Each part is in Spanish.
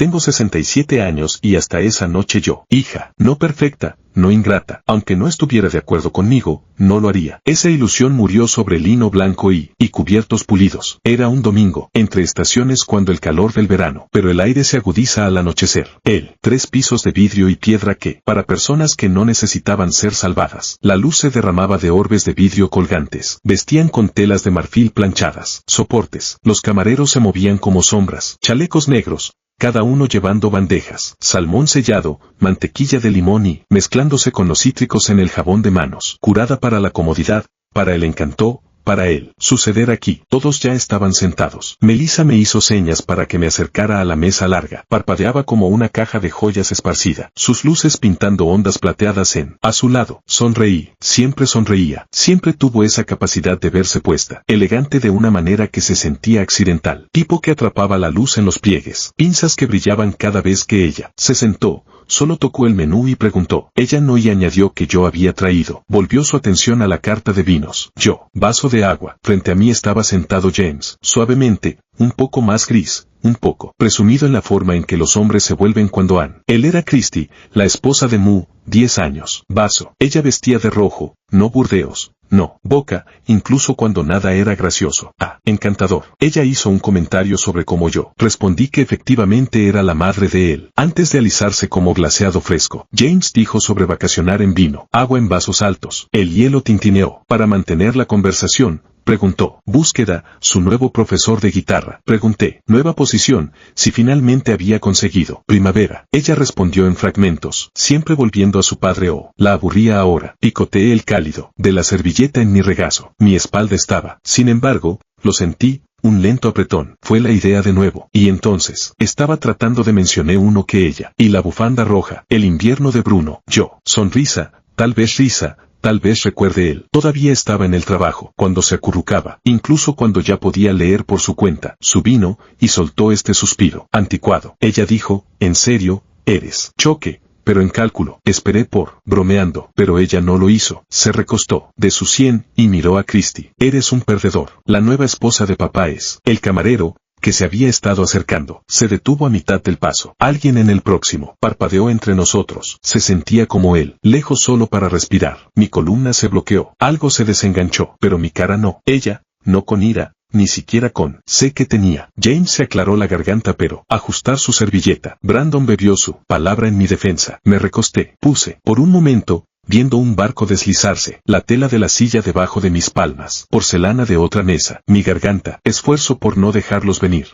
Tengo 67 años y hasta esa noche yo, hija, no perfecta, no ingrata, aunque no estuviera de acuerdo conmigo, no lo haría. Esa ilusión murió sobre lino blanco y cubiertos pulidos. Era un domingo, entre estaciones cuando el calor del verano, pero el aire se agudiza al anochecer. 3 pisos de vidrio y piedra que, para personas que no necesitaban ser salvadas, la luz se derramaba de orbes de vidrio colgantes. Vestían con telas de marfil planchadas, soportes. Los camareros se movían como sombras, chalecos negros, cada uno llevando bandejas, salmón sellado, mantequilla de limón y, mezclándose con los cítricos en el jabón de manos, curada para la comodidad, para el encanto, para él. Suceder aquí. Todos ya estaban sentados. Melissa me hizo señas para que me acercara a la mesa larga. Parpadeaba como una caja de joyas esparcida, sus luces pintando ondas plateadas a su lado. Sonreí. Siempre sonreía. Siempre tuvo esa capacidad de verse puesta, elegante de una manera que se sentía accidental. Tipo que atrapaba la luz en los pliegues. Pinzas que brillaban cada vez que ella se sentó. Solo tocó el menú y preguntó. Ella no y añadió que yo había traído. Volvió su atención a la carta de vinos. Yo. Vaso de agua. Frente a mí estaba sentado James. Suavemente, un poco más gris, un poco presumido en la forma en que los hombres se vuelven cuando han. Él era Christy, la esposa de Mu, 10 años. Vaso. Ella vestía de rojo, no burdeos. No, boca, incluso cuando nada era gracioso. Encantador. Ella hizo un comentario sobre cómo yo respondí que efectivamente era la madre de él. Antes de alisarse como glaseado fresco, James dijo sobre vacacionar en vino, agua en vasos altos. El hielo tintineó. Para mantener la conversación, preguntó. Búsqueda, su nuevo profesor de guitarra. Pregunté. Nueva posición, si finalmente había conseguido. Primavera. Ella respondió en fragmentos, siempre volviendo a su padre o. La aburría ahora. Picoteé el cálido de la servilleta en mi regazo. Mi espalda estaba. Sin embargo, lo sentí. Un lento apretón. Fue la idea de nuevo. Y entonces, estaba tratando de mencionar uno que ella. Y la bufanda roja. El invierno de Bruno. Yo. Sonrisa. Tal vez risa. Tal vez recuerde él. Todavía estaba en el trabajo, cuando se acurrucaba, incluso cuando ya podía leer por su cuenta. Su vino, y soltó este suspiro. Anticuado. Ella dijo, ¿en serio? Eres. Choque. Pero en cálculo. Esperé por, bromeando, pero ella no lo hizo. Se recostó de su sien y miró a Christy. Eres un perdedor. La nueva esposa de papá es. El camarero, que se había estado acercando, se detuvo a mitad del paso. Alguien en el próximo. Parpadeó entre nosotros. Se sentía como él, lejos solo para respirar. Mi columna se bloqueó. Algo se desenganchó, pero mi cara no. Ella, no con ira, ni siquiera con. Sé que tenía. James se aclaró la garganta pero, ajustar su servilleta. Brandon bebió su palabra en mi defensa. Me recosté. Puse, por un momento, viendo un barco deslizarse, la tela de la silla debajo de mis palmas, porcelana de otra mesa, mi garganta, esfuerzo por no dejarlos venir,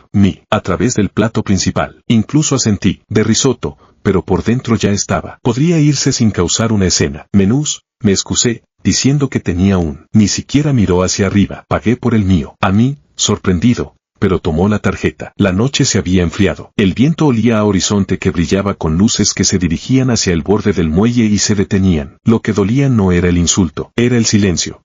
a través del plato principal, incluso asentí, de risotto, pero por dentro ya estaba. Podría irse sin causar una escena. Menús, me excusé, diciendo que tenía un. Ni siquiera miró hacia arriba. Pagué por el mío. A mí, sorprendido, pero tomó la tarjeta. La noche se había enfriado. El viento olía a horizonte que brillaba con luces que se dirigían hacia el borde del muelle y se detenían. Lo que dolía no era el insulto, era el silencio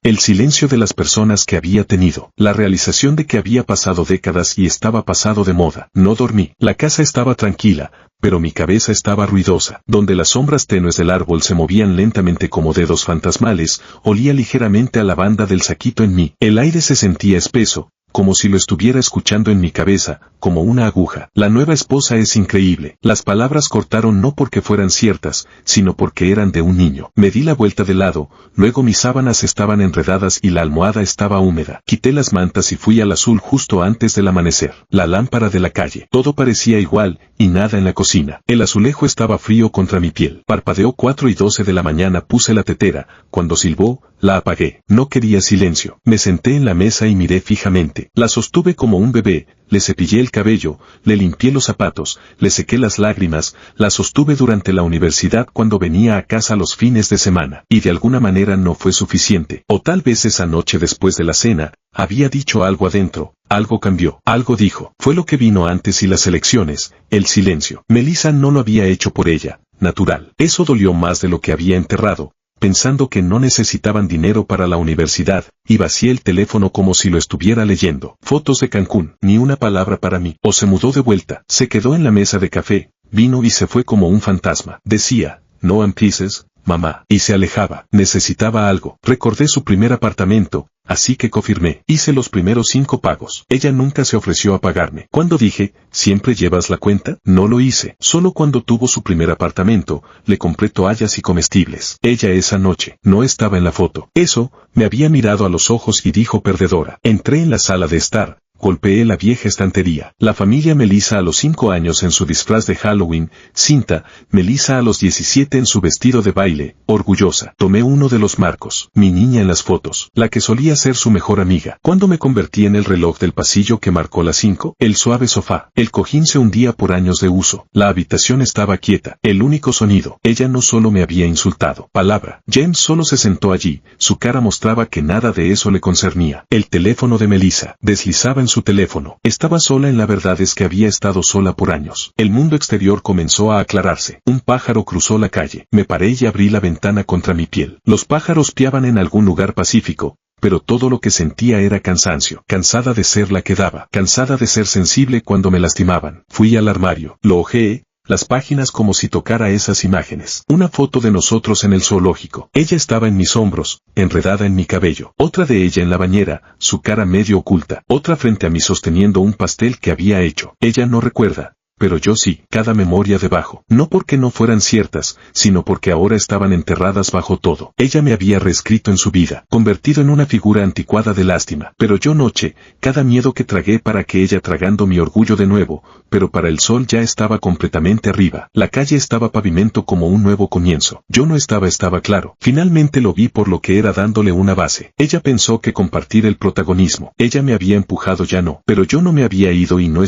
de las personas que había tenido, la realización de que había pasado décadas y estaba pasado de moda. No dormí. La casa estaba tranquila, pero mi cabeza estaba ruidosa. Donde las sombras tenues del árbol se movían lentamente como dedos fantasmales, olía ligeramente a lavanda del saquito en mí. El aire se sentía espeso, como si lo estuviera escuchando en mi cabeza, como una aguja. La nueva esposa es increíble. Las palabras cortaron no porque fueran ciertas, sino porque eran de un niño. Me di la vuelta de lado, luego mis sábanas estaban enredadas y la almohada estaba húmeda. Quité las mantas y fui al azul justo antes del amanecer. La lámpara de la calle. Todo parecía igual, y nada en la cocina. El azulejo estaba frío contra mi piel. Parpadeó 4:12 de la mañana. Puse la tetera. Cuando silbó, la apagué. No quería silencio. Me senté en la mesa y miré fijamente. La sostuve como un bebé, le cepillé el cabello, le limpié los zapatos, le sequé las lágrimas, la sostuve durante la universidad cuando venía a casa los fines de semana, y de alguna manera no fue suficiente. O tal vez esa noche después de la cena, había dicho algo adentro, algo cambió, algo dijo. Fue lo que vino antes y las elecciones, el silencio. Melissa no lo había hecho por ella, natural. Eso dolió más de lo que había enterrado. Pensando que no necesitaban dinero para la universidad, y vacié el teléfono como si lo estuviera leyendo. Fotos de Cancún, ni una palabra para mí. O se mudó de vuelta, se quedó en la mesa de café, vino y se fue como un fantasma. Decía, no empieces, mamá, y se alejaba. Necesitaba algo. Recordé su primer apartamento, así que confirmé. Hice los primeros 5 pagos. Ella nunca se ofreció a pagarme. Cuando dije, ¿siempre llevas la cuenta? No lo hice. Solo cuando tuvo su primer apartamento, le compré toallas y comestibles. Ella esa noche no estaba en la foto. Eso, me había mirado a los ojos y dijo perdedora. Entré en la sala de estar. Golpeé la vieja estantería. La familia Melissa a los 5 años en su disfraz de Halloween, Cinta, Melissa a los 17 en su vestido de baile, orgullosa. Tomé uno de los marcos, mi niña en las fotos, la que solía ser su mejor amiga. Cuando me convertí en el reloj del pasillo que marcó las 5, el suave sofá, el cojín se hundía por años de uso. La habitación estaba quieta, el único sonido. Ella no solo me había insultado, palabra. James solo se sentó allí, su cara mostraba que nada de eso le concernía. El teléfono de Melissa deslizaba en su teléfono. Estaba sola, en la verdad es que había estado sola por años. El mundo exterior comenzó a aclararse. Un pájaro cruzó la calle. Me paré y abrí la ventana contra mi piel. Los pájaros piaban en algún lugar pacífico, pero todo lo que sentía era cansancio. Cansada de ser la que daba. Cansada de ser sensible cuando me lastimaban. Fui al armario. Lo hojeé. Las páginas como si tocara esas imágenes. Una foto de nosotros en el zoológico. Ella estaba en mis hombros, enredada en mi cabello. Otra de ella en la bañera, su cara medio oculta. Otra frente a mí sosteniendo un pastel que había hecho. Ella no recuerda, pero yo sí. Cada memoria debajo. No porque no fueran ciertas, sino porque ahora estaban enterradas bajo todo. Ella me había reescrito en su vida, convertido en una figura anticuada de lástima. Pero yo noche, cada miedo que tragué para que ella tragando mi orgullo de nuevo, pero para el sol ya estaba completamente arriba. La calle estaba pavimento como un nuevo comienzo. Yo no estaba claro. Finalmente lo vi por lo que era, dándole una base. Ella pensó que compartir el protagonismo. Ella me había empujado, ya no. Pero yo no me había ido y no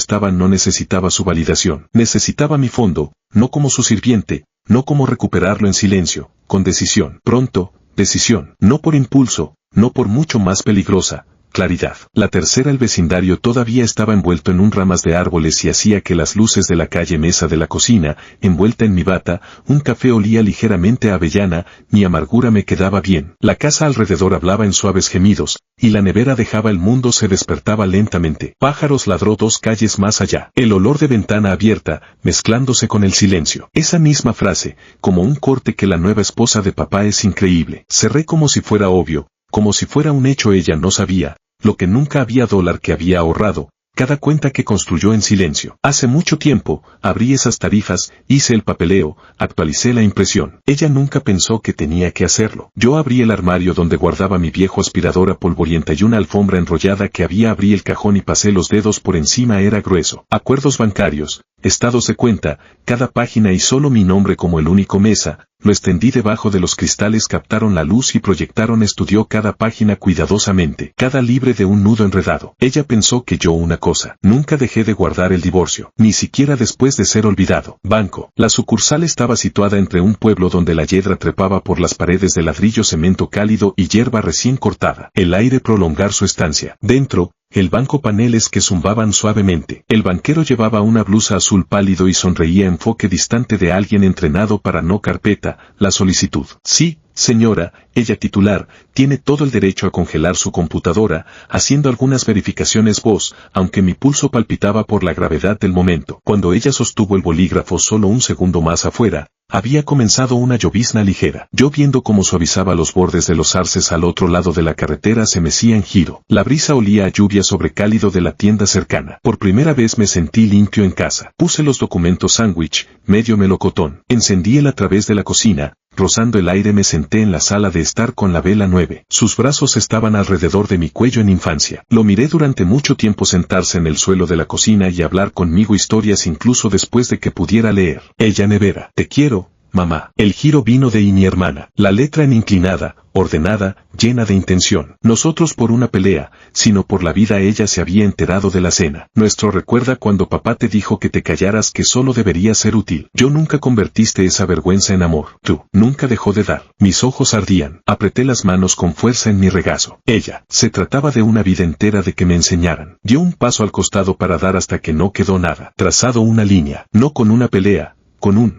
necesitaba su validación. Necesitaba mi fondo, no como su sirviente, no como recuperarlo en silencio, con decisión. Pronto, decisión. No por impulso, no por mucho más peligrosa. Claridad. La tercera, el vecindario todavía estaba envuelto en un ramas de árboles y hacía que las luces de la calle, mesa de la cocina, envuelta en mi bata, un café olía ligeramente a avellana, mi amargura me quedaba bien. La casa alrededor hablaba en suaves gemidos, y la nevera dejaba el mundo se despertaba lentamente. Pájaros ladró 2 calles más allá. El olor de ventana abierta, mezclándose con el silencio. Esa misma frase, como un corte que la nueva esposa de papá es increíble. Cerré como si fuera obvio, como si fuera un hecho. Ella no sabía lo que nunca había dólar que había ahorrado, cada cuenta que construyó en silencio. Hace mucho tiempo, abrí esas tarifas, hice el papeleo, actualicé la impresión. Ella nunca pensó que tenía que hacerlo. Yo abrí el armario donde guardaba mi viejo aspiradora polvorienta y una alfombra enrollada que había. Abrí el cajón y pasé los dedos por encima. Era grueso. Acuerdos bancarios, estados de cuenta, cada página y solo mi nombre como el único. Mesa. Lo extendí debajo de los cristales, captaron la luz y proyectaron. Estudió cada página cuidadosamente, cada libre de un nudo enredado. Ella pensó que yo una cosa. Nunca dejé de guardar el divorcio, ni siquiera después de ser olvidado. Banco. La sucursal estaba situada entre un pueblo donde la hiedra trepaba por las paredes de ladrillo, cemento cálido y hierba recién cortada. El aire prolongar su estancia. Dentro, el banco, paneles que zumbaban suavemente. El banquero llevaba una blusa azul pálido y sonreía, enfoque distante de alguien entrenado para no. Carpeta, la solicitud. Sí, señora, ella titular, tiene todo el derecho a congelar su computadora, haciendo algunas verificaciones. Voz, aunque mi pulso palpitaba por la gravedad del momento. Cuando ella sostuvo el bolígrafo solo un segundo más afuera, había comenzado una llovizna ligera. Yo, viendo cómo suavizaba los bordes de los arces al otro lado de la carretera, se mecía en giro. La brisa olía a lluvia sobre cálido de la tienda cercana. Por primera vez me sentí limpio en casa. Puse los documentos sándwich, medio melocotón. Encendí el a través de la cocina. Rozando el aire me senté en la sala de estar con la vela 9. Sus brazos estaban alrededor de mi cuello en infancia. Lo miré durante mucho tiempo sentarse en el suelo de la cocina y hablar conmigo historias incluso después de que pudiera leer. Ella, nevera. Te quiero, mamá. El giro vino de mi hermana. La letra en inclinada, ordenada, llena de intención. Nosotros por una pelea, sino por la vida. Ella se había enterado de la cena. Nuestro. Recuerda cuando papá te dijo que te callaras, que solo debería ser útil. Yo nunca convertiste esa vergüenza en amor. Tú. Nunca dejó de dar. Mis ojos ardían. Apreté las manos con fuerza en mi regazo. Ella. Se trataba de una vida entera de que me enseñaran. Dio un paso al costado para dar hasta que no quedó nada. Trazado una línea. No con una pelea.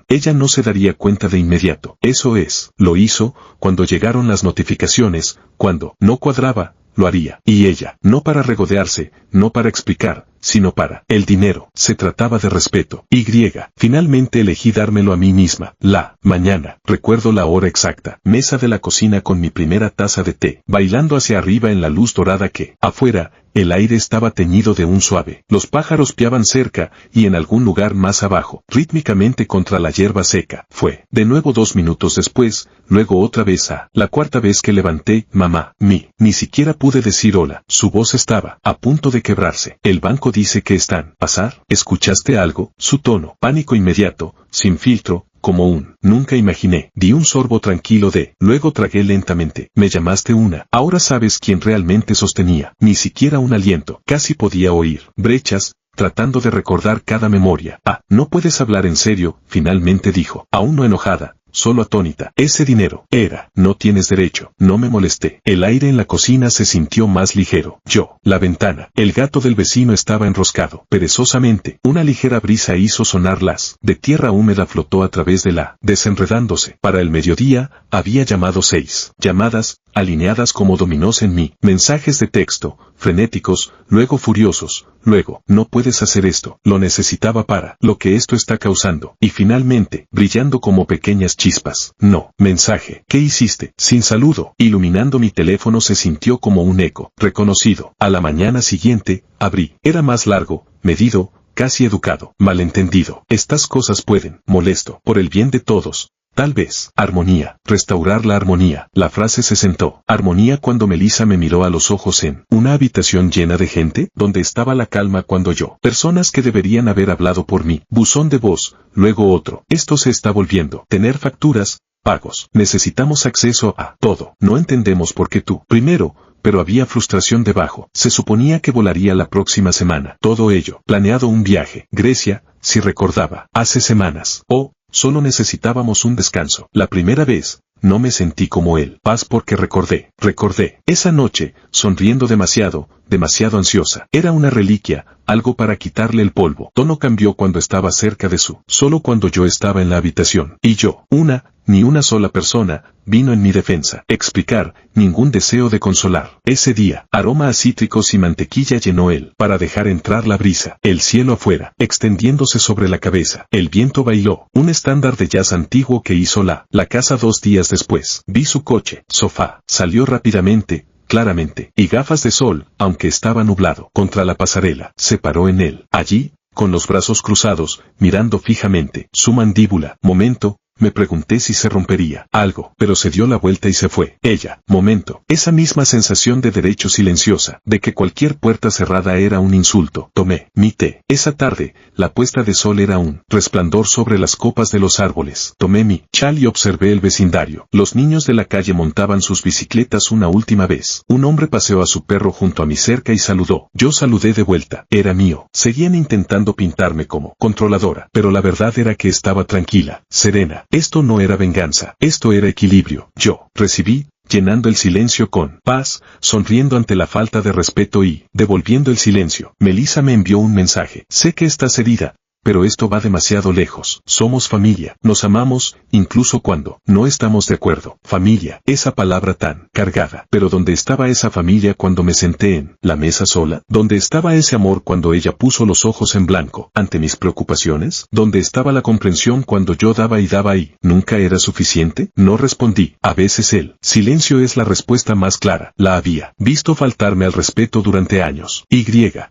Ella no se daría cuenta de inmediato. Eso es. Lo hizo, cuando llegaron las notificaciones, cuando no cuadraba, lo haría. Y ella, no para regodearse, no para explicar, sino para el dinero. Se trataba de respeto. Finalmente elegí dármelo a mí misma. La mañana, recuerdo la hora exacta, mesa de la cocina con mi primera taza de té, bailando hacia arriba en la luz dorada que, afuera, el aire estaba teñido de un suave. Los pájaros piaban cerca, y en algún lugar más abajo, rítmicamente contra la hierba seca. Fue, de nuevo 2 minutos después, luego otra vez la cuarta vez que levanté, mamá, ni siquiera pude decir hola. Su voz estaba, a punto de quebrarse. El banco dice que están, ¿pasar? ¿Escuchaste algo? Su tono, pánico inmediato, sin filtro, como nunca imaginé. Di un sorbo tranquilo luego tragué lentamente. Me llamaste ahora sabes quién realmente sostenía. Ni siquiera un aliento. Casi podía oír brechas, tratando de recordar cada memoria. No puedes hablar en serio, finalmente dijo. Aún no enojada, solo atónita. Ese dinero no tienes derecho. No me molesté. El aire en la cocina se sintió más ligero. La ventana. El gato del vecino estaba enroscado. Perezosamente, una ligera brisa hizo sonar de tierra húmeda flotó a través de desenredándose. Para el mediodía, había llamado 6 llamadas, alineadas como dominós en mí. Mensajes de texto, frenéticos, luego furiosos, luego, no puedes hacer esto. Lo necesitaba para lo que esto está causando. Y finalmente, brillando como pequeñas chispas. No. Mensaje. ¿Qué hiciste? Sin saludo. Iluminando mi teléfono se sintió como un eco. Reconocido. A la mañana siguiente, abrí. Era más largo, medido, casi educado. Malentendido. Estas cosas pueden, molesto, por el bien de todos. Tal vez. Armonía. Restaurar la armonía. La frase se sentó. Armonía cuando Melissa me miró a los ojos en una habitación llena de gente, donde estaba la calma cuando personas que deberían haber hablado por mí. Buzón de voz, luego otro. Esto se está volviendo. Tener facturas, pagos. Necesitamos acceso a todo. No entendemos por qué tú. Primero, pero había frustración debajo. Se suponía que volaría la próxima semana. Todo ello. Planeado un viaje. Grecia, si recordaba. Hace semanas. Solo necesitábamos un descanso. La primera vez, no me sentí como él. Paz porque recordé. Esa noche, sonriendo demasiado ansiosa. Era una reliquia, algo para quitarle el polvo. Tono cambió cuando estaba cerca de solo cuando yo estaba en la habitación. Y ni una sola persona, vino en mi defensa. Explicar, ningún deseo de consolar. Ese día, aroma a cítricos y mantequilla llenó para dejar entrar la brisa. El cielo afuera, extendiéndose sobre la cabeza. El viento bailó, un estándar de jazz antiguo que hizo la casa 2 días después. Vi su coche, sofá, salió rápidamente, claramente, y gafas de sol, aunque estaba nublado, contra la pasarela. Se paró en él. Allí, con los brazos cruzados, mirando fijamente, su mandíbula. Momento. Me pregunté si se rompería algo, pero se dio la vuelta y se fue. Ella, momento. Esa misma sensación de derecho silenciosa, de que cualquier puerta cerrada era un insulto. Tomé mi té. Esa tarde, la puesta de sol era un resplandor sobre las copas de los árboles. Tomé mi chal y observé el vecindario. Los niños de la calle montaban sus bicicletas una última vez. Un hombre paseó a su perro junto a mi cerca y saludó. Yo saludé de vuelta. Era mío. Seguían intentando pintarme como controladora, pero la verdad era que estaba tranquila, serena. Esto no era venganza, esto era equilibrio. Yo recibí, llenando el silencio con paz, sonriendo ante la falta de respeto y, devolviendo el silencio. Melissa me envió un mensaje. Sé que estás herida, pero esto va demasiado lejos. Somos familia, nos amamos, incluso cuando no estamos de acuerdo. Familia, esa palabra tan cargada. Pero ¿dónde estaba esa familia cuando me senté en la mesa sola? ¿Dónde estaba ese amor cuando ella puso los ojos en blanco ante mis preocupaciones? ¿Dónde estaba la comprensión cuando yo daba y nunca era suficiente? No respondí. A veces el silencio es la respuesta más clara. La había visto faltarme al respeto durante años.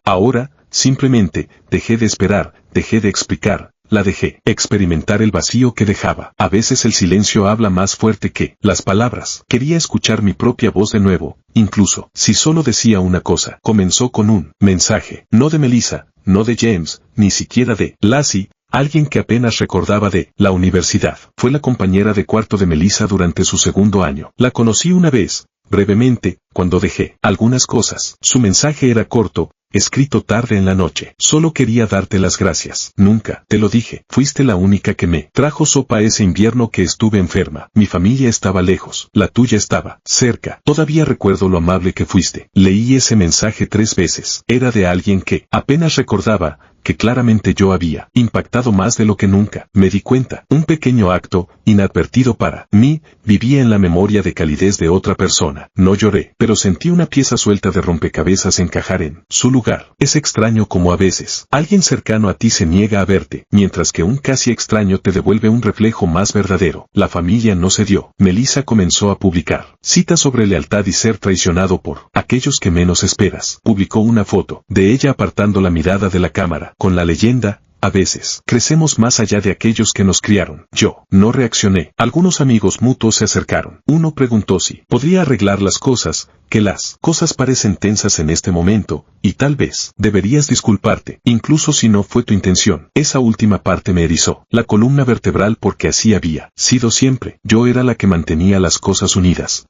Ahora, simplemente, dejé de esperar, dejé de explicar, la dejé experimentar el vacío que dejaba. A veces el silencio habla más fuerte que las palabras. Quería escuchar mi propia voz de nuevo, incluso si solo decía una cosa. Comenzó con un mensaje, no de Melissa, no de James, ni siquiera de Lassie, alguien que apenas recordaba de la universidad. Fue la compañera de cuarto de Melissa durante su 2º año. La conocí una vez, brevemente, cuando dejé algunas cosas. Su mensaje era corto, escrito tarde en la noche. Solo quería darte las gracias. Nunca, te lo dije, fuiste la única que me trajo sopa ese invierno que estuve enferma. Mi familia estaba lejos, la tuya estaba cerca. Todavía recuerdo lo amable que fuiste. Leí ese mensaje 3 veces. Era de alguien que apenas recordaba, que claramente yo había impactado más de lo que nunca me di cuenta. Un pequeño acto, inadvertido para mí, vivía en la memoria de calidez de otra persona. No lloré, pero sentí una pieza suelta de rompecabezas encajar en su lugar. Es extraño como a veces alguien cercano a ti se niega a verte, mientras que un casi extraño te devuelve un reflejo más verdadero. La familia no cedió. Melissa comenzó a publicar citas sobre lealtad y ser traicionado por aquellos que menos esperas. Publicó una foto de ella apartando la mirada de la cámara, con la leyenda: a veces, crecemos más allá de aquellos que nos criaron. Yo no reaccioné. Algunos amigos mutuos se acercaron. Uno preguntó si podría arreglar las cosas, que las cosas parecen tensas en este momento, y tal vez deberías disculparte, incluso si no fue tu intención. Esa última parte me erizó la columna vertebral porque así había sido siempre. Yo era la que mantenía las cosas unidas.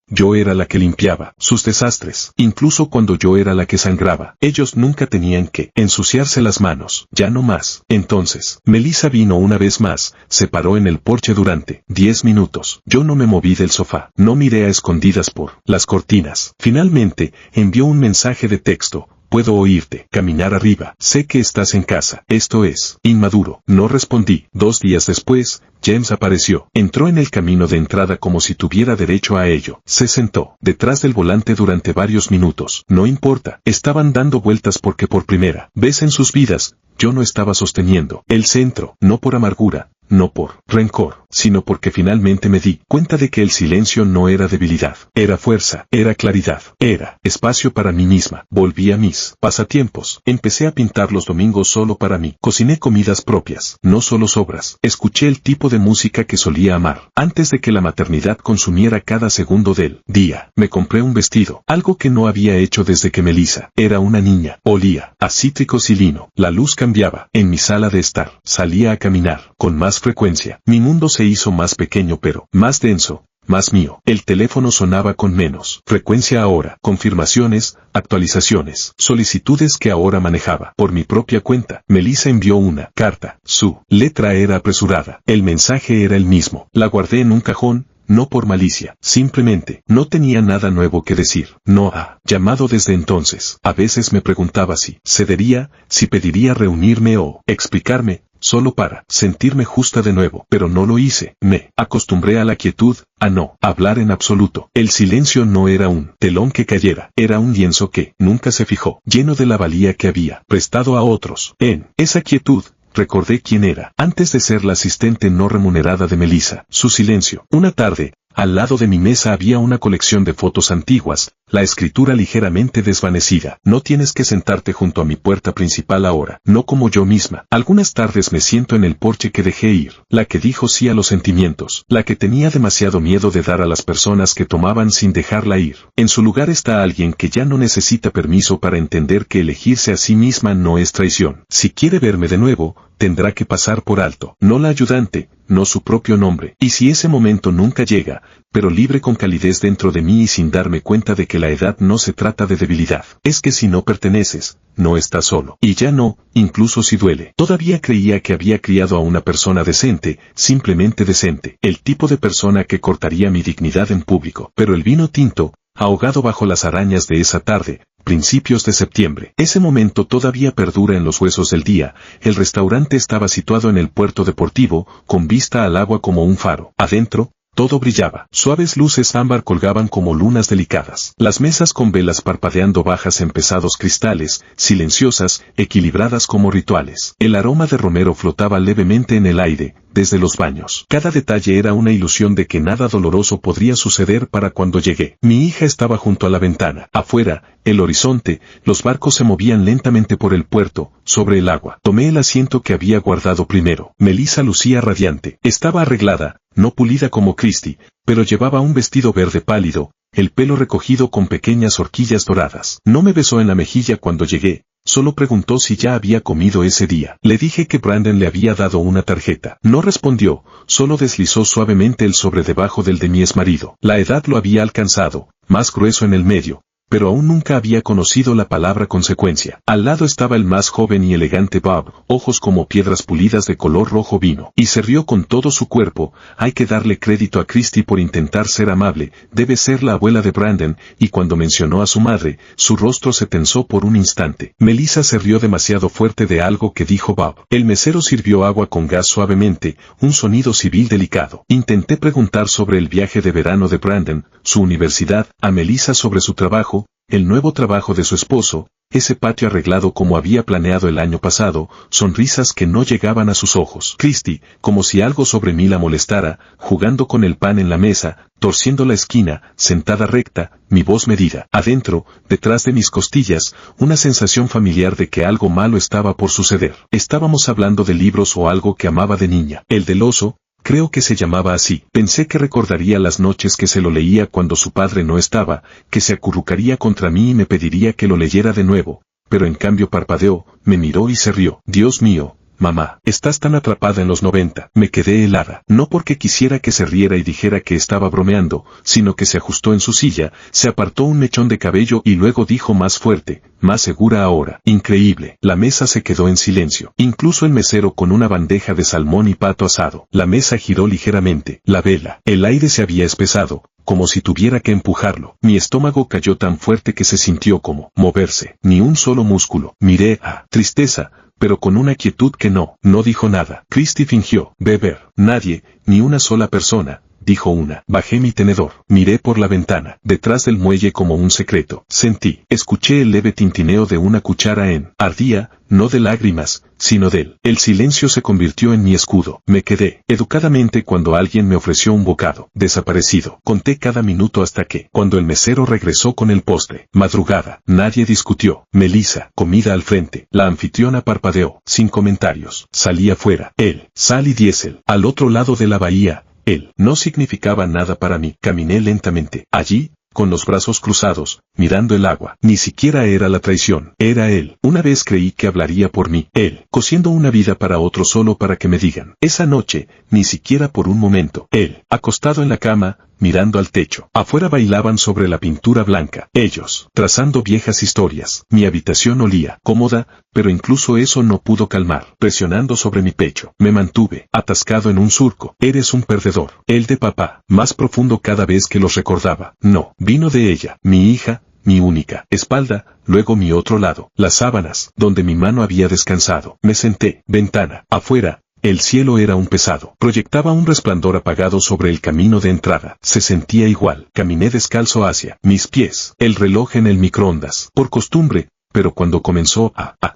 Yo era la que limpiaba sus desastres, incluso cuando yo era la que sangraba. Ellos nunca tenían que ensuciarse las manos, ya no más. Entonces, Melissa vino una vez más, se paró en el porche durante 10 minutos. Yo no me moví del sofá, no miré a escondidas por las cortinas. Finalmente, envió un mensaje de texto: puedo oírte, caminar arriba, sé que estás en casa, esto es inmaduro. No respondí. 2 días después, James apareció, entró en el camino de entrada como si tuviera derecho a ello. Se sentó detrás del volante durante varios minutos. No importa, estaban dando vueltas porque por primera vez en sus vidas, yo no estaba sosteniendo el centro, no por amargura, no por rencor, sino porque finalmente me di cuenta de que el silencio no era debilidad, era fuerza, era claridad, era espacio para mí misma. Volví a mis pasatiempos, empecé a pintar los domingos solo para mí, cociné comidas propias, no solo sobras, escuché el tipo de música que solía amar, antes de que la maternidad consumiera cada segundo del día. Me compré un vestido, algo que no había hecho desde que Melissa era una niña. Olía a cítricos y lino, la luz cambiaba en mi sala de estar, salía a caminar con más frecuencia. Mi mundo se hizo más pequeño pero más denso, más mío. El teléfono sonaba con menos frecuencia ahora. Confirmaciones, actualizaciones, solicitudes que ahora manejaba por mi propia cuenta. Melissa envió una carta. Su letra era apresurada. El mensaje era el mismo. La guardé en un cajón. No por malicia, simplemente, no tenía nada nuevo que decir. No ha llamado desde entonces. A veces me preguntaba si cedería, si pediría reunirme o explicarme, solo para sentirme justa de nuevo, pero no lo hice. Me acostumbré a la quietud, a no hablar en absoluto. El silencio no era un telón que cayera, era un lienzo que nunca se fijó, lleno de la valía que había prestado a otros. En esa quietud, recordé quién era, antes de ser la asistente no remunerada de Melissa. Su silencio. Una tarde, al lado de mi mesa había una colección de fotos antiguas, la escritura ligeramente desvanecida. No tienes que sentarte junto a mi puerta principal ahora, no como yo misma. Algunas tardes me siento en el porche que dejé ir, la que dijo sí a los sentimientos, la que tenía demasiado miedo de dar a las personas que tomaban sin dejarla ir. En su lugar está alguien que ya no necesita permiso para entender que elegirse a sí misma no es traición. Si quiere verme de nuevo, tendrá que pasar por alto, no la ayudante, no su propio nombre. Y si ese momento nunca llega, pero libre con calidez dentro de mí y sin darme cuenta de que la edad no se trata de debilidad, es que si no perteneces, no estás solo. Y ya no, incluso si duele. Todavía creía que había criado a una persona decente, simplemente decente, el tipo de persona que cortaría mi dignidad en público. Pero el vino tinto, ahogado bajo las arañas de esa tarde, principios de septiembre. Ese momento todavía perdura en los huesos del día. El restaurante estaba situado en el puerto deportivo, con vista al agua como un faro. Adentro, todo brillaba. Suaves luces ámbar colgaban como lunas delicadas. Las mesas con velas parpadeando bajas en pesados cristales, silenciosas, equilibradas como rituales. El aroma de romero flotaba levemente en el aire, desde los baños. Cada detalle era una ilusión de que nada doloroso podría suceder para cuando llegué. Mi hija estaba junto a la ventana. Afuera, el horizonte, los barcos se movían lentamente por el puerto, sobre el agua. Tomé el asiento que había guardado primero. Melissa lucía radiante. Estaba arreglada, no pulida como Christie, pero llevaba un vestido verde pálido, el pelo recogido con pequeñas horquillas doradas. No me besó en la mejilla cuando llegué, solo preguntó si ya había comido ese día. Le dije que Brandon le había dado una tarjeta. No respondió, solo deslizó suavemente el sobre debajo del de mi exmarido. La edad lo había alcanzado, más grueso en el medio, pero aún nunca había conocido la palabra consecuencia. Al lado estaba el más joven y elegante Bob, ojos como piedras pulidas de color rojo vino, y se rió con todo su cuerpo. Hay que darle crédito a Christy por intentar ser amable, debe ser la abuela de Brandon, y cuando mencionó a su madre, su rostro se tensó por un instante. Melissa se rió demasiado fuerte de algo que dijo Bob. El mesero sirvió agua con gas suavemente, un sonido civil delicado. Intenté preguntar sobre el viaje de verano de Brandon, su universidad, a Melissa sobre su trabajo, el nuevo trabajo de su esposo, ese patio arreglado como había planeado el año pasado, sonrisas que no llegaban a sus ojos. Christy, como si algo sobre mí la molestara, jugando con el pan en la mesa, torciendo la esquina, sentada recta, mi voz medida. Adentro, detrás de mis costillas, una sensación familiar de que algo malo estaba por suceder. Estábamos hablando de libros o algo que amaba de niña. El del oso, creo que se llamaba así. Pensé que recordaría las noches que se lo leía cuando su padre no estaba, que se acurrucaría contra mí y me pediría que lo leyera de nuevo, pero en cambio parpadeó, me miró y se rió. Dios mío, mamá, estás tan atrapada en los 90. Me quedé helada. No porque quisiera que se riera y dijera que estaba bromeando, sino que se ajustó en su silla, se apartó un mechón de cabello y luego dijo más fuerte, más segura ahora. Increíble. La mesa se quedó en silencio. Incluso el mesero con una bandeja de salmón y pato asado. La mesa giró ligeramente. La vela. El aire se había espesado, como si tuviera que empujarlo. Mi estómago cayó tan fuerte que se sintió como moverse. Ni un solo músculo. Miré a Tristeza, pero con una quietud que no dijo nada. Christy fingió beber. Nadie, ni una sola persona, dijo una. Bajé mi tenedor. Miré por la ventana, detrás del muelle como un secreto. Escuché el leve tintineo de una cuchara en. Ardía, no de lágrimas, sino de él. El silencio se convirtió en mi escudo. Me quedé, educadamente cuando alguien me ofreció un bocado. Desaparecido. Conté cada minuto hasta que, cuando el mesero regresó con el postre. Madrugada. Nadie discutió. Melissa, comida al frente. La anfitriona parpadeó, sin comentarios. Salí afuera. Él, sal y diésel. Al otro lado de la bahía. Él no significaba nada para mí. Caminé lentamente. Allí, con los brazos cruzados, mirando el agua. Ni siquiera era la traición. Era él. Una vez creí que hablaría por mí. Él, cosiendo una vida para otro solo para que me digan. Esa noche, ni siquiera por un momento. Él, acostado en la cama, mirando al techo. Afuera bailaban sobre la pintura blanca. Ellos, trazando viejas historias. Mi habitación olía cómoda, pero incluso eso no pudo calmar. Presionando sobre mi pecho. Me mantuve, atascado en un surco. Eres un perdedor. El de papá, más profundo cada vez que los recordaba. No, vino de ella, mi hija, mi única. Espalda, luego mi otro lado. Las sábanas, donde mi mano había descansado. Me senté. Ventana. Afuera. El cielo era un pesado. Proyectaba un resplandor apagado sobre el camino de entrada. Se sentía igual. Caminé descalzo hacia mis pies. El reloj en el microondas. Por costumbre, pero cuando comenzó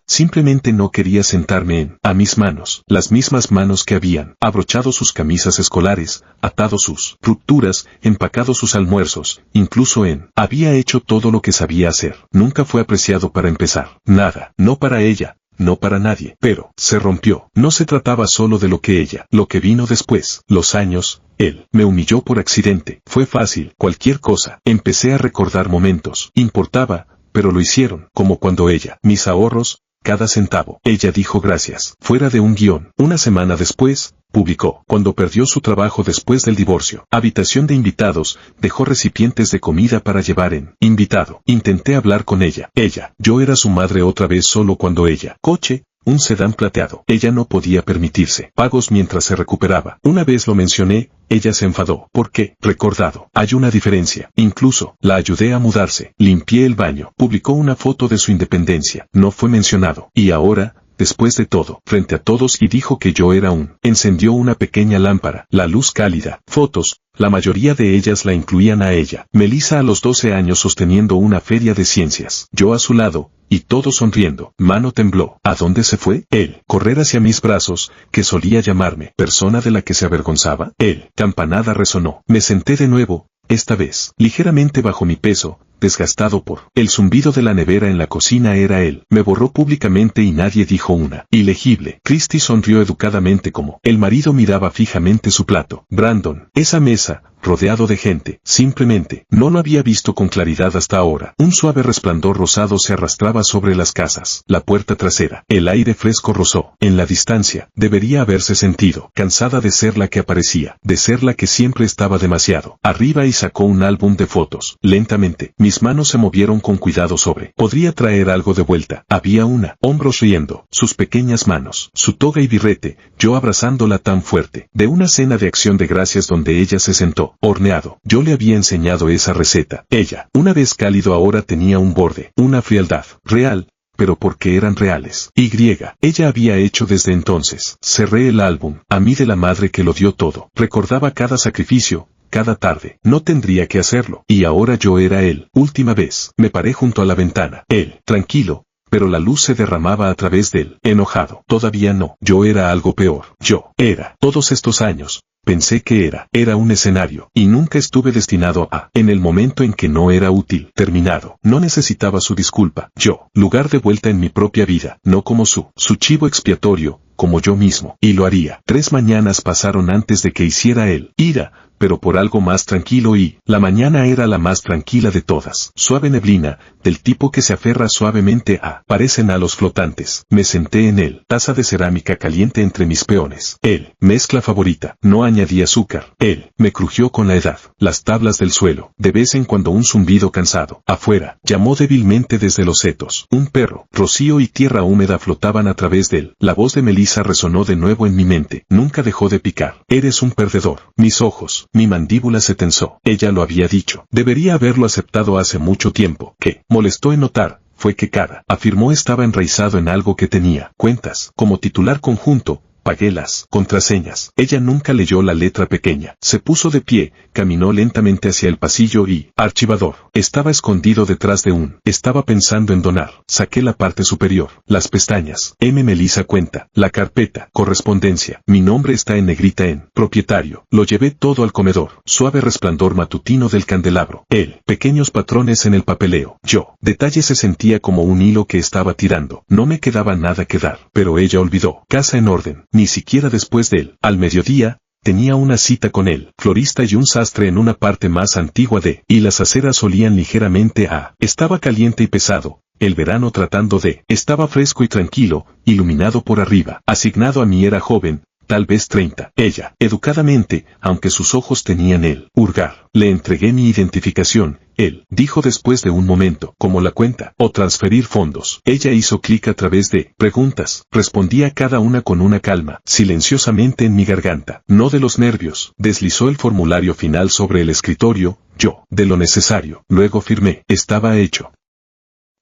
simplemente no quería sentarme a mis manos. Las mismas manos que habían abrochado sus camisas escolares, atado sus rupturas, empacado sus almuerzos, incluso había hecho todo lo que sabía hacer. Nunca fue apreciado para empezar. Nada. No para ella. No para nadie, pero se rompió. No se trataba solo de lo que vino después, los años. Él me humilló por accidente. Fue fácil, cualquier cosa. Empecé a recordar momentos. Importaba, pero lo hicieron, como cuando ella, mis ahorros, cada centavo. Ella dijo gracias. Fuera de un guión. Una semana después, publicó. Cuando perdió su trabajo después del divorcio. Habitación de invitados, dejó recipientes de comida para llevar en. Invitado. Intenté hablar con ella. Yo era su madre otra vez solo cuando ella. Coche. Un sedán plateado. Ella no podía permitirse pagos mientras se recuperaba. Una vez lo mencioné, ella se enfadó. ¿Por qué? Recordado. Hay una diferencia. Incluso, la ayudé a mudarse. Limpié el baño. Publicó una foto de su independencia. No fue mencionado. Y ahora, después de todo, frente a todos y dijo que yo era encendió una pequeña lámpara. La luz cálida. Fotos. La mayoría de ellas la incluían a ella. Melissa a los 12 años sosteniendo una feria de ciencias. Yo a su lado, y todo sonriendo. Mano tembló. ¿A dónde se fue? Él. Correr hacia mis brazos, que solía llamarme. Persona de la que se avergonzaba. Él. Campanada resonó. Me senté de nuevo, esta vez, ligeramente bajo mi peso, desgastado por el zumbido de la nevera en la cocina. Era él. Me borró públicamente y nadie dijo una. Ilegible. Christy sonrió educadamente como el marido miraba fijamente su plato. Brandon. Esa mesa, rodeado de gente. Simplemente, no lo había visto con claridad hasta ahora. Un suave resplandor rosado se arrastraba sobre las casas, la puerta trasera. El aire fresco rozó. En la distancia, debería haberse sentido, cansada de ser la que aparecía, de ser la que siempre estaba demasiado arriba, y sacó un álbum de fotos. Lentamente, mis manos se movieron con cuidado sobre. Podría traer algo de vuelta. Había una, hombros riendo, sus pequeñas manos, su toga y birrete, yo abrazándola tan fuerte. De una cena de acción de gracias donde ella se sentó, horneado. Yo le había enseñado esa receta. Ella, una vez cálido, ahora tenía un borde, una frialdad real, pero porque eran reales. Ella había hecho desde entonces. Cerré el álbum. A mí, de la madre que lo dio todo. Recordaba cada sacrificio, cada tarde. No tendría que hacerlo. Y ahora yo era él. Última vez. Me paré junto a la ventana. Él, tranquilo, pero la luz se derramaba a través de él. Enojado. Todavía no. Yo era algo peor. Yo era. Todos estos años, pensé que era un escenario, y nunca estuve destinado a, en el momento en que no era útil, terminado. No necesitaba su disculpa. Yo, lugar de vuelta en mi propia vida, no como su chivo expiatorio, como yo mismo. Y lo haría. 3 mañanas pasaron antes de que hiciera él. Ira, pero por algo más tranquilo, y la mañana era la más tranquila de todas. Suave neblina, del tipo que se aferra suavemente a, parecen halos flotantes. Me senté en él, taza de cerámica caliente entre mis peones. Él, mezcla favorita, no añadí azúcar. Él, me crujió con la edad, las tablas del suelo, de vez en cuando un zumbido cansado. Afuera, llamó débilmente desde los setos. Un perro, rocío y tierra húmeda flotaban a través de él. La voz de Melissa resonó de nuevo en mi mente. Nunca dejó de picar. Eres un perdedor. Mis ojos, mi mandíbula se tensó. Ella lo había dicho. Debería haberlo aceptado hace mucho tiempo. Que molestó en notar fue que Cara, afirmó, estaba enraizado en algo que tenía. Cuentas, como titular conjunto. Pagué las contraseñas. Ella nunca leyó la letra pequeña. Se puso de pie, caminó lentamente hacia el pasillo y, archivador, estaba escondido detrás de un. Estaba pensando en donar. Saqué la parte superior, las pestañas. Melissa cuenta, la carpeta, correspondencia. Mi nombre está en negrita en propietario. Lo llevé todo al comedor. Suave resplandor matutino del candelabro. Él, pequeños patrones en el papeleo. Yo, detalle, se sentía como un hilo que estaba tirando. No me quedaba nada que dar. Pero ella olvidó. Casa en orden. Ni siquiera después de él. Al mediodía, tenía una cita con él, florista y un sastre en una parte más antigua de, y las aceras olían ligeramente a, estaba caliente y pesado, el verano tratando de, estaba fresco y tranquilo, iluminado por arriba, asignado a mí, era joven, tal vez 30. Ella, educadamente, aunque sus ojos tenían el hurgar, le entregué mi identificación. Él, dijo después de un momento, como la cuenta, o transferir fondos. Ella hizo clic a través de preguntas, respondía cada una con una calma, silenciosamente en mi garganta, no de los nervios. Deslizó el formulario final sobre el escritorio, yo, de lo necesario, luego firmé, estaba hecho.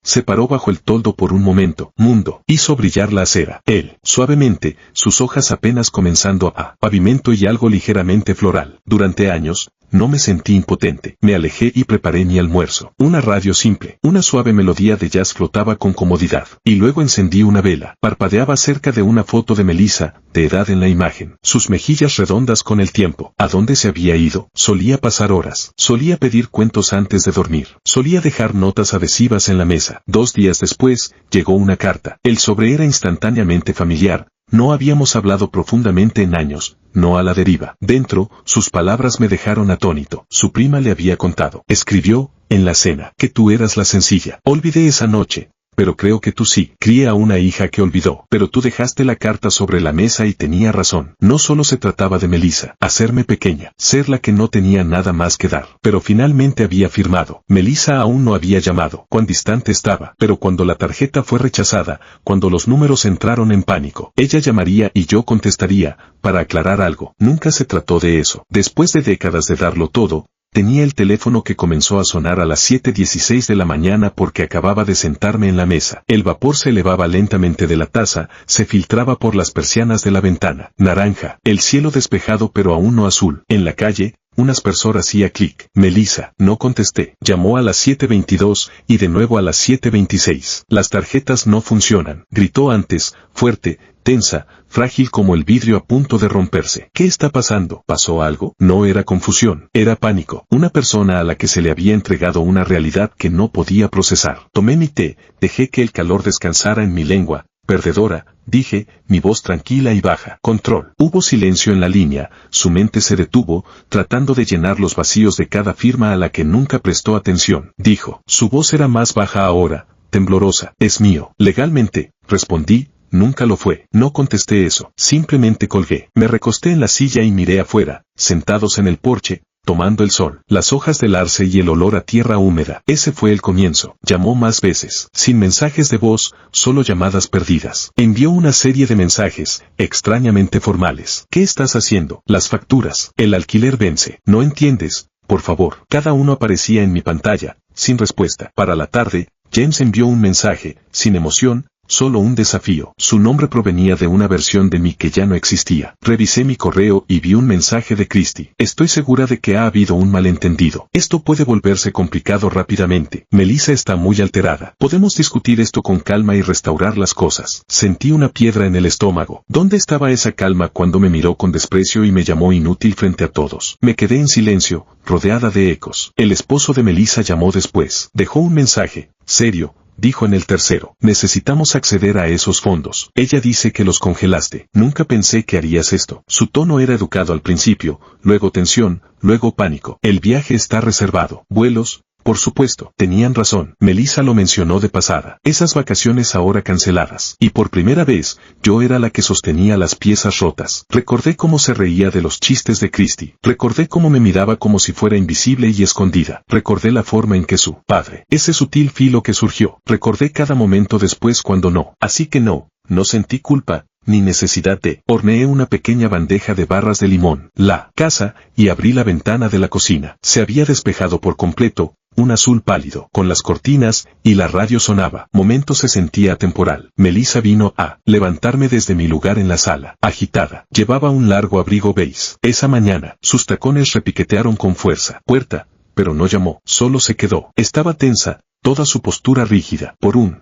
Se paró bajo el toldo por un momento. Mundo, hizo brillar la acera. Él, suavemente, sus hojas apenas comenzando a pavimento y algo ligeramente floral. Durante años, no me sentí impotente. Me alejé y preparé mi almuerzo. Una radio simple, una suave melodía de jazz flotaba con comodidad. Y luego encendí una vela. Parpadeaba cerca de una foto de Melissa, de edad en la imagen. Sus mejillas redondas con el tiempo. ¿A dónde se había ido? Solía pasar horas. Solía pedir cuentos antes de dormir. Solía dejar notas adhesivas en la mesa. 2 días después, llegó una carta. El sobre era instantáneamente familiar. No habíamos hablado profundamente en años, no a la deriva. Dentro, sus palabras me dejaron atónito. Su prima le había contado. Escribió, en la cena, que tú eras la sencilla. Olvidé esa noche. Pero creo que tú sí. Crié a una hija que olvidó. Pero tú dejaste la carta sobre la mesa y tenía razón. No solo se trataba de Melissa, hacerme pequeña, ser la que no tenía nada más que dar. Pero finalmente había firmado. Melissa aún no había llamado. Cuán distante estaba. Pero cuando la tarjeta fue rechazada, cuando los números entraron en pánico, ella llamaría y yo contestaría, para aclarar algo. Nunca se trató de eso. Después de décadas de darlo todo, tenía el teléfono que comenzó a sonar a las 7:16 de la mañana porque acababa de sentarme en la mesa. El vapor se elevaba lentamente de la taza, se filtraba por las persianas de la ventana. Naranja, el cielo despejado pero aún no azul. En la calle, un aspersor hacía clic. Melissa, no contesté. Llamó a las 7:22 y de nuevo a las 7:26. Las tarjetas no funcionan. Gritó antes, fuerte, tensa, frágil como el vidrio a punto de romperse. ¿Qué está pasando? ¿Pasó algo? No era confusión, era pánico. Una persona a la que se le había entregado una realidad que no podía procesar. Tomé mi té, dejé que el calor descansara en mi lengua, perdedora, dije, mi voz tranquila y baja. Control. Hubo silencio en la línea, su mente se detuvo, tratando de llenar los vacíos de cada firma a la que nunca prestó atención. Dijo, su voz era más baja ahora, temblorosa. Es mío. Legalmente, respondí. Nunca lo fue. No contesté eso. Simplemente colgué. Me recosté en la silla y miré afuera, sentados en el porche, tomando el sol, las hojas del arce y el olor a tierra húmeda. Ese fue el comienzo. Llamó más veces, sin mensajes de voz, solo llamadas perdidas. Envió una serie de mensajes, extrañamente formales. ¿Qué estás haciendo? Las facturas. El alquiler vence. ¿No entiendes? Por favor. Cada uno aparecía en mi pantalla, sin respuesta. Para la tarde, James envió un mensaje, sin emoción, solo un desafío. Su nombre provenía de una versión de mí que ya no existía. Revisé mi correo y vi un mensaje de Christy. Estoy segura de que ha habido un malentendido. Esto puede volverse complicado rápidamente. Melissa está muy alterada. Podemos discutir esto con calma y restaurar las cosas. Sentí una piedra en el estómago. ¿Dónde estaba esa calma cuando me miró con desprecio y me llamó inútil frente a todos? Me quedé en silencio, rodeada de ecos. El esposo de Melissa llamó después. Dejó un mensaje, serio. Dijo en el tercero, necesitamos acceder a esos fondos. Ella dice que los congelaste. Nunca pensé que harías esto. Su tono era educado al principio, luego tensión, luego pánico. El viaje está reservado. Vuelos, por supuesto, tenían razón. Melissa lo mencionó de pasada. Esas vacaciones ahora canceladas. Y por primera vez, yo era la que sostenía las piezas rotas. Recordé cómo se reía de los chistes de Christy. Recordé cómo me miraba como si fuera invisible y escondida. Recordé la forma en que su padre, ese sutil filo que surgió. Recordé cada momento después cuando no. Así que no sentí culpa, ni necesidad de. Horneé una pequeña bandeja de barras de limón, la casa, y abrí la ventana de la cocina. Se había despejado por completo, un azul pálido, con las cortinas, y la radio sonaba. Momento se sentía atemporal. Melissa vino a levantarme desde mi lugar en la sala, agitada. Llevaba un largo abrigo beige. Esa mañana, sus tacones repiquetearon con fuerza. Puerta, pero no llamó, solo se quedó. Estaba tensa, toda su postura rígida.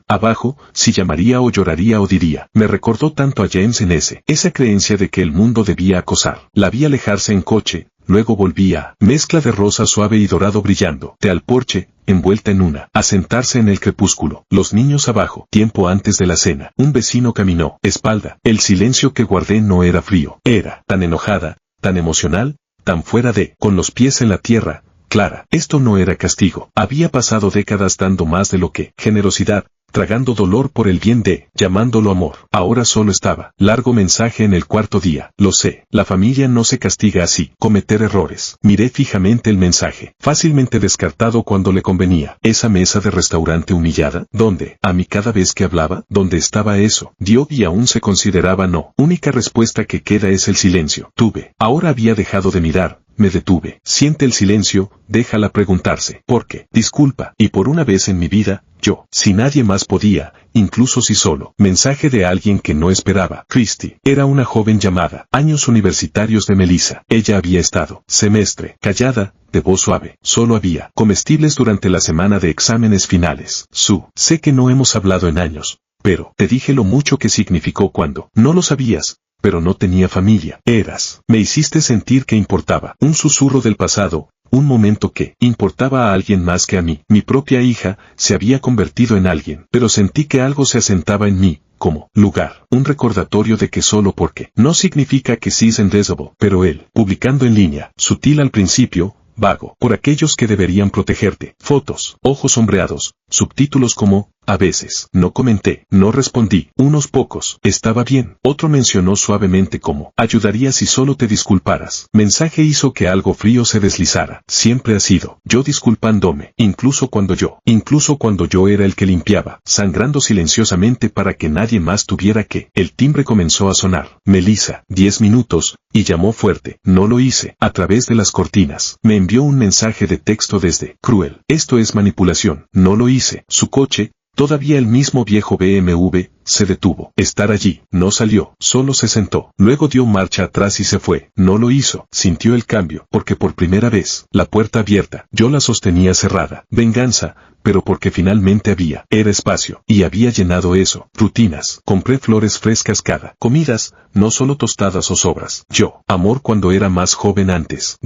Abajo, si llamaría o lloraría o diría. Me recordó tanto a James en esa creencia de que el mundo debía acosar. La vi alejarse en coche, luego volvía, mezcla de rosa suave y dorado brillando, al porche, envuelta en a sentarse en el crepúsculo. Los niños abajo, tiempo antes de la cena. Un vecino caminó, espalda. El silencio que guardé no era frío, era tan enojada, tan emocional, tan fuera de, con los pies en la tierra. Clara, esto no era castigo. Había pasado décadas dando más de lo que generosidad, tragando dolor por el bien de, llamándolo amor. Ahora solo estaba. Largo mensaje en el cuarto día. Lo sé, la familia no se castiga así. Cometer errores. Miré fijamente el mensaje. Fácilmente descartado cuando le convenía. Esa mesa de restaurante humillada. ¿Dónde? A mí cada vez que hablaba. ¿Dónde estaba eso? Dio y aún se consideraba no. Única respuesta que queda es el silencio. Ahora había dejado de mirar. Me detuve. Siente el silencio, déjala preguntarse. ¿Por qué? Disculpa. Y por una vez en mi vida, yo, si nadie más podía, incluso si solo. Mensaje de alguien que no esperaba. Christy. Era una joven llamada. Años universitarios de Melissa. Ella había estado. Semestre. Callada, de voz suave. Solo había. Comestibles durante la semana de exámenes finales. Sé que no hemos hablado en años. Pero, te dije lo mucho que significó cuando. No lo sabías. Pero no tenía familia. Me hiciste sentir que importaba. Un susurro del pasado, un momento que importaba a alguien más que a mí. Mi propia hija se había convertido en alguien, pero sentí que algo se asentaba en mí, como lugar. Un recordatorio de que solo porque no significa que sí es indesable. Pero él, publicando en línea, sutil al principio, vago, por aquellos que deberían protegerte. Fotos, ojos sombreados, subtítulos como, a veces. No comenté, no respondí. Unos pocos. Estaba bien. Otro mencionó suavemente como, ayudaría si solo te disculparas. Mensaje hizo que algo frío se deslizara. Siempre ha sido. Yo disculpándome. Incluso cuando yo era el que limpiaba. Sangrando silenciosamente para que nadie más tuviera que. El timbre comenzó a sonar. Melissa. 10 minutos. Y llamó fuerte. No lo hice. A través de las cortinas. Me envió un mensaje de texto desde. Cruel. Esto es manipulación. No lo hice. Su coche. Todavía el mismo viejo BMW, se detuvo. Estar allí, no salió, solo se sentó. Luego dio marcha atrás y se fue. No lo hizo, sintió el cambio, porque por primera vez, la puerta abierta, yo la sostenía cerrada. Venganza, pero porque finalmente era espacio, y había llenado eso. Rutinas, compré flores frescas cada comidas, no solo tostadas o sobras. Amor cuando era más joven antes.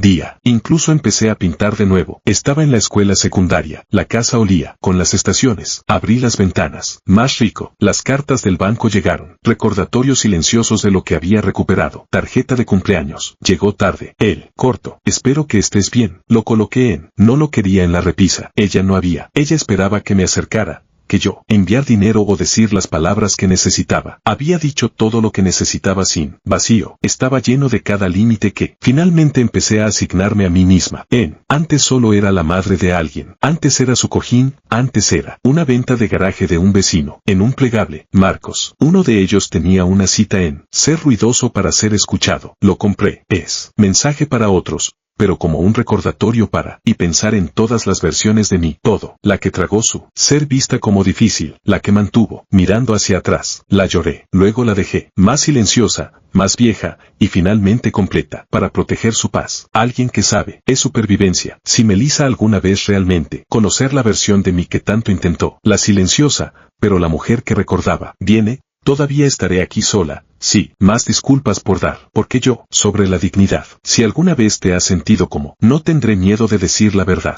Incluso empecé a pintar de nuevo. Estaba en la escuela secundaria, la casa olía, con las estaciones. Abrí las ventanas. Más rico. Las cartas cartas del banco llegaron. Recordatorios silenciosos de lo que había recuperado. Tarjeta de cumpleaños. Llegó tarde. Él. Corto. Espero que estés bien. Lo coloqué en. No lo quería en la repisa. Ella no había. Ella esperaba que me acercara. Que yo, enviar dinero o decir las palabras que necesitaba. Había dicho todo lo que necesitaba sin vacío. Estaba lleno de cada límite que, finalmente empecé a asignarme a mí misma. Antes solo era la madre de alguien. Antes era su cojín. Antes era una venta de garaje de un vecino. En un plegable. Marcos. Uno de ellos tenía una cita en ser ruidoso para ser escuchado. Lo compré. Es mensaje para otros, pero como un recordatorio para, y pensar en todas las versiones de mí, todo, la que tragó su ser vista como difícil, la que mantuvo, mirando hacia atrás, la lloré, luego la dejé, más silenciosa, más vieja, y finalmente completa, para proteger su paz. Alguien que sabe, es supervivencia. Si Melissa alguna vez realmente, conocer la versión de mí que tanto intentó, la silenciosa, pero la mujer que recordaba, viene, todavía estaré aquí sola. Sí, más disculpas por dar, porque yo, sobre la dignidad. Si alguna vez te has sentido como, no tendré miedo de decir la verdad.